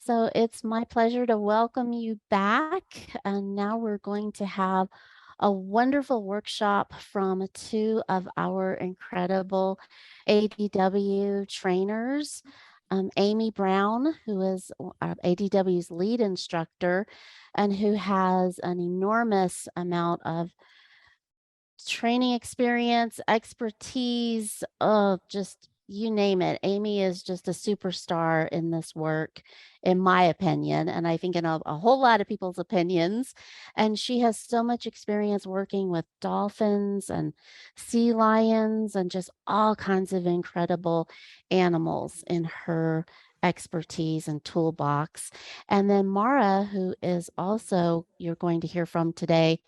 So it's my pleasure to welcome you back. And now we're going to have a wonderful workshop from two of our incredible ADW trainers. Amy Brown, who is ADW's lead instructor and who has an enormous amount of training experience, expertise, just you name it. Amy is just a superstar in this work, in my opinion, and I think in a whole lot of people's opinions. And she has so much experience working with dolphins and sea lions and just all kinds of incredible animals in her expertise and toolbox. And then Mara, who is also you're going to hear from today,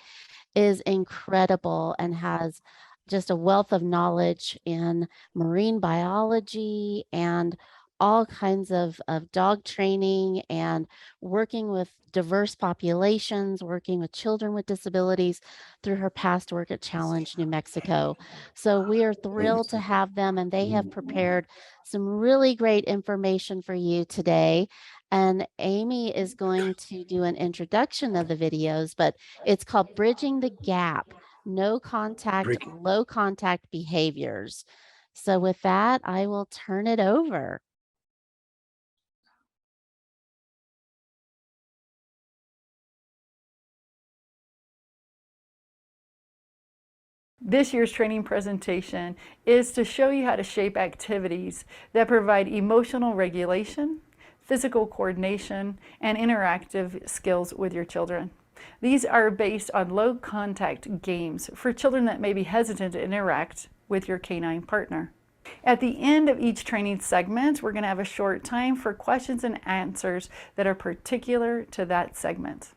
is incredible and has just a wealth of knowledge in marine biology and all kinds of dog training and working with diverse populations, working with children with disabilities through her past work at Challenge New Mexico. So we are thrilled to have them, and they have prepared some really great information for you today. And Amy is going to do an introduction of the videos, but it's called Bridging the Gap, No Contact, Low Contact Behaviors. So with that, I will turn it over. This year's training presentation is to show you how to shape activities that provide emotional regulation, physical coordination, and interactive skills with your children. These are based on low contact games for children that may be hesitant to interact with your canine partner. At the end of each training segment, we're going to have a short time for questions and answers that are particular to that segment.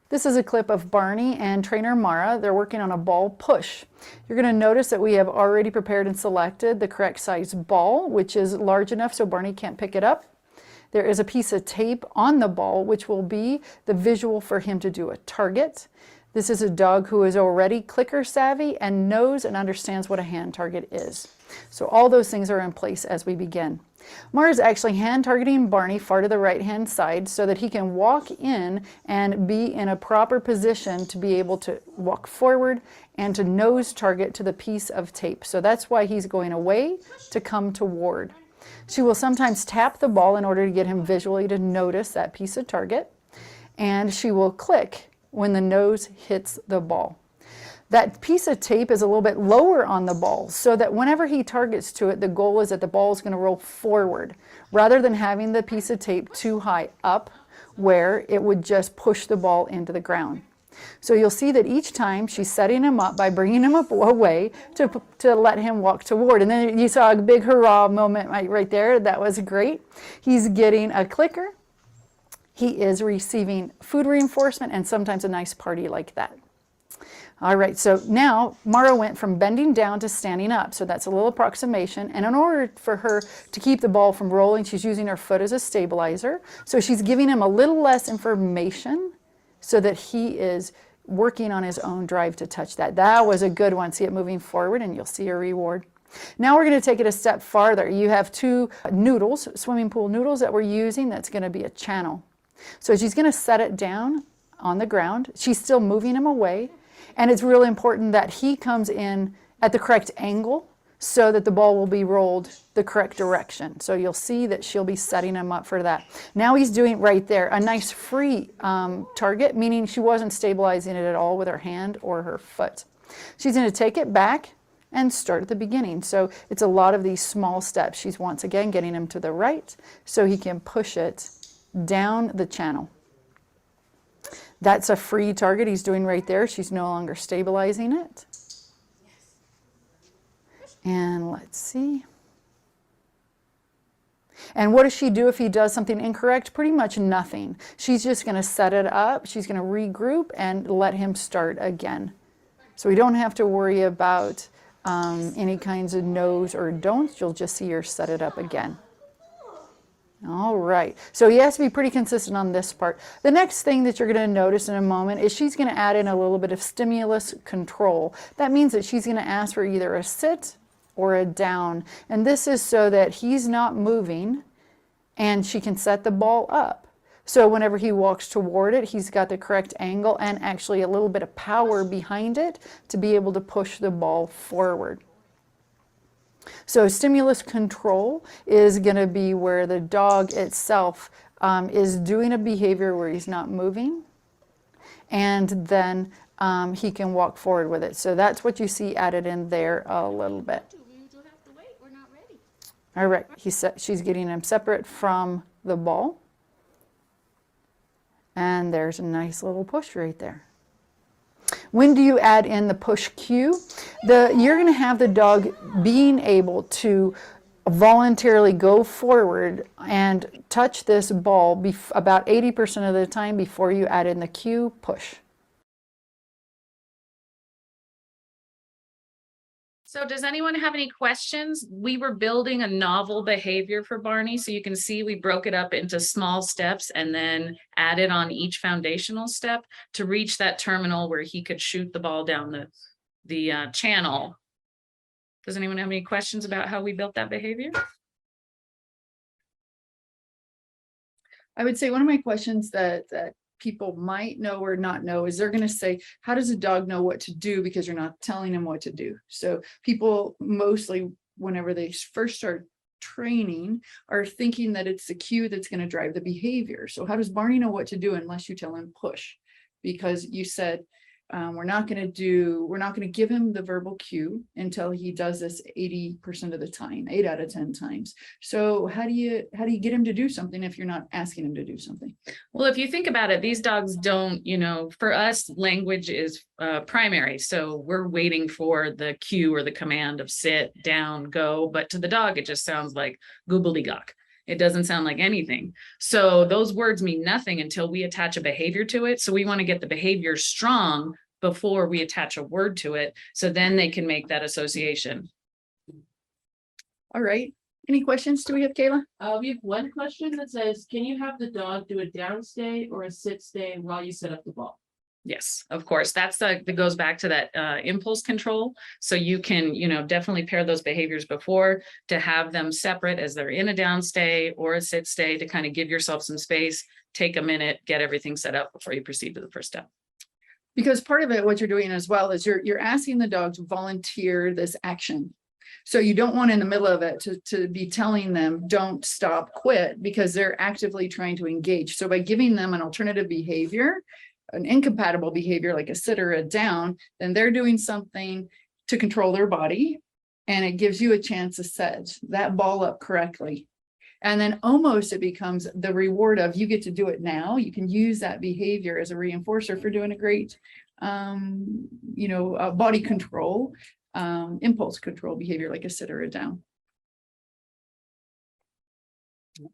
This is a clip of Barney and trainer Mara. They're working on a ball push. You're going to notice that we have already prepared and selected the correct size ball, which is large enough so Barney can't pick it up. There is a piece of tape on the ball, which will be the visual for him to do a target. This is a dog who is already clicker savvy and knows and understands what a hand target is. So all those things are in place as we begin. Mara's actually hand targeting Barney far to the right hand side so that he can walk in and be in a proper position to be able to walk forward and to nose target to the piece of tape. So that's why he's going away to come toward. She will sometimes tap the ball in order to get him visually to notice that piece of target, and she will click when the nose hits the ball. That piece of tape is a little bit lower on the ball so that whenever he targets to it, the goal is that the ball is going to roll forward rather than having the piece of tape too high up where it would just push the ball into the ground. So you'll see that each time she's setting him up by bringing him up away to let him walk toward. And then you saw a big hurrah moment right there. That was great. He's getting a clicker. He is receiving food reinforcement and sometimes a nice party like that. All right, so now Mara went from bending down to standing up. So that's a little approximation. And in order for her to keep the ball from rolling, she's using her foot as a stabilizer. So she's giving him a little less information so that he is working on his own drive to touch that. That was a good one. See it moving forward and you'll see your reward. Now we're going to take it a step farther. You have two noodles, swimming pool noodles that we're using. That's going to be a channel. So she's going to set it down on the ground. She's still moving him away. And it's really important that he comes in at the correct angle so that the ball will be rolled the correct direction. So you'll see that she'll be setting him up for that. Now he's doing right there a nice free target, meaning she wasn't stabilizing it at all with her hand or her foot. She's going to take it back and start at the beginning. So it's a lot of these small steps. She's once again getting him to the right so he can push it down the channel. That's a free target he's doing right there. She's no longer stabilizing it. And let's see. And what does she do if he does something incorrect? Pretty much nothing. She's just going to set it up. She's going to regroup and let him start again. So we don't have to worry about any kinds of no's or don'ts. You'll just see her set it up again. All right, so he has to be pretty consistent on this part. The next thing that you're going to notice in a moment is she's going to add in a little bit of stimulus control. That means that she's going to ask for either a sit or a down. And this is so that he's not moving and she can set the ball up. So whenever he walks toward it, he's got the correct angle and actually a little bit of power behind it to be able to push the ball forward. So stimulus control is going to be where the dog itself is doing a behavior where he's not moving, and then he can walk forward with it. So that's what you see added in there a little bit. All right, she's getting him separate from the ball. And there's a nice little push right there. When do you add in the push cue? You're going to have the dog being able to voluntarily go forward and touch this ball about 80% of the time before you add in the cue push. So does anyone have any questions? We were building a novel behavior for Barney. So you can see we broke it up into small steps and then added on each foundational step to reach that terminal where he could shoot the ball down the channel. Does anyone have any questions about how we built that behavior? I would say one of my questions that people might know or not know is they're going to say, how does a dog know what to do because you're not telling him what to do? So people mostly, whenever they first start training, are thinking that it's the cue that's going to drive the behavior. So how does Barney know what to do unless you tell him push? Because you said we're not going to give him the verbal cue until he does this 80% of the time, 8 out of 10 times. So how do you get him to do something if you're not asking him to do something? Well, if you think about it, these dogs don't, for us, language is primary. So we're waiting for the cue or the command of sit, down, go. But to the dog, it just sounds like gobbledygook. It doesn't sound like anything. So those words mean nothing until we attach a behavior to it. So we want to get the behavior strong before we attach a word to it. So then they can make that association. All right. Any questions do we have, Kayla? We have one question that says, can you have the dog do a down stay or a sit stay while you set up the ball? Yes, of course. That goes back to that impulse control. So you can, definitely pair those behaviors before to have them separate as they're in a down stay or a sit stay to kind of give yourself some space, take a minute, get everything set up before you proceed to the first step. Because part of it, what you're doing as well is you're asking the dog to volunteer this action. So you don't want in the middle of it to be telling them, don't stop, quit, because they're actively trying to engage. So by giving them an alternative behavior, an incompatible behavior like a sit or a down, then they're doing something to control their body, and it gives you a chance to set that ball up correctly. And then almost it becomes the reward of you get to do it now. You can use that behavior as a reinforcer for doing a great, body control, impulse control behavior like a sit or a down.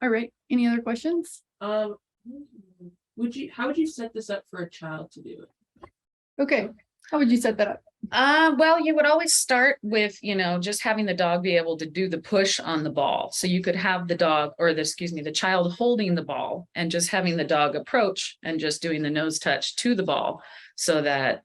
All right. Any other questions? How would you set this up for a child to do it? Okay. How would you set that up? Well, you would always start with, just having the dog be able to do the push on the ball. So you could have the dog or the child holding the ball and just having the dog approach and just doing the nose touch to the ball so that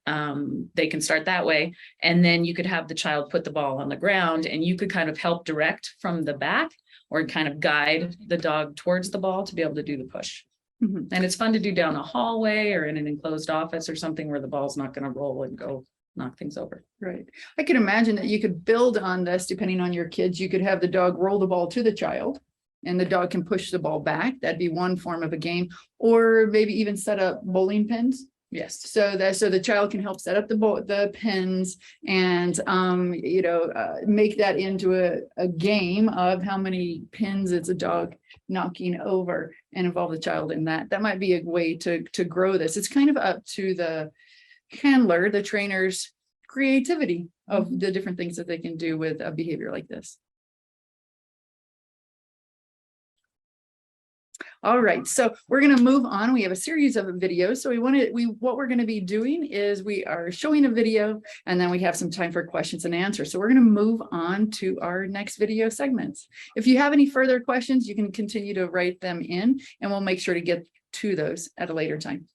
they can start that way. And then you could have the child put the ball on the ground and you could kind of help direct from the back or kind of guide the dog towards the ball to be able to do the push. Mm-hmm. And it's fun to do down a hallway or in an enclosed office or something where the ball's not going to roll and go knock things over. Right. I can imagine that you could build on this depending on your kids. You could have the dog roll the ball to the child and the dog can push the ball back. That'd be one form of a game, or maybe even set up bowling pins. Yes. So the child can help set up the pins and, make that into a game of how many pins is a dog knocking over and involve the child in that. That might be a way to grow this. It's kind of up to the handler, the trainer's creativity of the different things that they can do with a behavior like this. All right, so we're going to move on. We have a series of videos. So what we're going to be doing is we are showing a video and then we have some time for questions and answers. So we're going to move on to our next video segments. If you have any further questions, you can continue to write them in and we'll make sure to get to those at a later time.